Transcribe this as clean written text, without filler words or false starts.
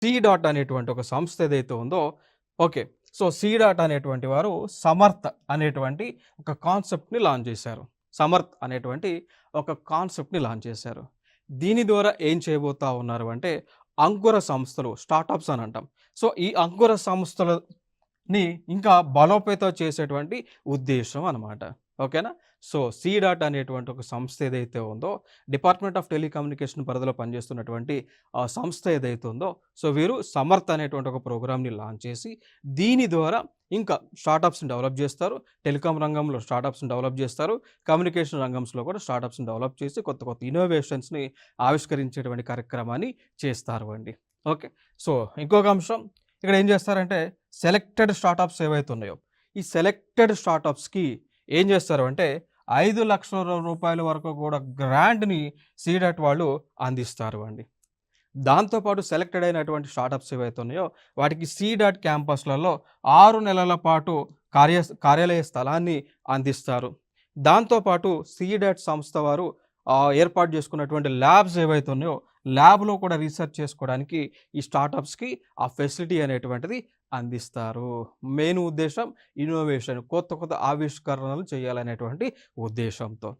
Dot అనేటువంటి ఒక సంస్థ ఏదైతే ఉందో ఓకే. సో, డాట్ అనేటువంటి వారు సమర్థ్ అనేటువంటి ఒక కాన్సెప్ట్‌ని లాంచ్ చేశారు. సమర్థ్ అనేటువంటి ఒక కాన్సెప్ట్‌ని లాంచ్ చేశారు. దీని ద్వారా ఏం చేయబోతా ఉన్నారు అంటే అంకుర సంస్థలు స్టార్టప్స్ అని అంటాం. సో, ఈ అంకుర సంస్థలని ఇంకా బలోపేతం చేసేటువంటి ఉద్దేశ్యం అనమాట. ఓకేనా? సో, డాట్ అనేటువంటి ఒక సంస్థ ఏదైతే ఉందో డిపార్ట్మెంట్ ఆఫ్ టెలికమ్యూనికేషన్ పరిధిలో పనిచేస్తున్నటువంటి ఆ సంస్థ ఏదైతే ఉందో సో, వీరు సమర్థ్ అనేటువంటి ఒక ప్రోగ్రామ్‌ని లాంచ్ చేసి దీని ద్వారా ఇంకా స్టార్టప్స్‌ని డెవలప్ జేస్తారు. టెలికాం రంగంలో స్టార్టప్స్‌ని డెవలప్ జేస్తారు. కమ్యూనికేషన్ రంగంలో కూడా స్టార్టప్స్‌ని డెవలప్ చేసి కొత్త కొత్త ఇన్నోవేషన్స్‌ని ఆవిష్కరించేటువంటి కార్యక్రమాన్ని చేస్తారు అండి. ఓకే. సో, ఇంకొక అంశం ఇక్కడ ఏం చేస్తారంటే సెలెక్టెడ్ స్టార్టప్స్ ఏవైతే ఉన్నాయో, ఈ సెలెక్టెడ్ స్టార్టప్స్‌కి ఏం చేస్తారు అంటే రూ. 5,00,000 వరకు కూడా గ్రాంట్‌ని డాట్ వాళ్ళు అందిస్తారు అండి. దాంతో పాటు సెలెక్టెడ్ అయినటువంటి స్టార్టప్స్ ఏవైతే ఉన్నాయో వాటికి డాట్ క్యాంపస్‌లలో 6 నెలల పాటు కార్యాలయ స్థలాన్ని అందిస్తారు. దాంతో పాటు డాట్ సంస్థ వారు ఏర్పాటు చేసుకున్నటువంటి ల్యాబ్స్ ఏవైతే ఉన్నాయో ల్యాబ్‌లో కూడా రీసెర్చ్ చేసుకోవడానికి ఈ స్టార్టప్స్‌కి ఆ ఫెసిలిటీ అనేటువంటిది అందిస్తారు. మెయిన్ ఉద్దేశ్యం ఇన్నోవేషన్ కొత్త కొత్త ఆవిష్కరణలు చేయాలనేటువంటి ఉద్దేశంతో.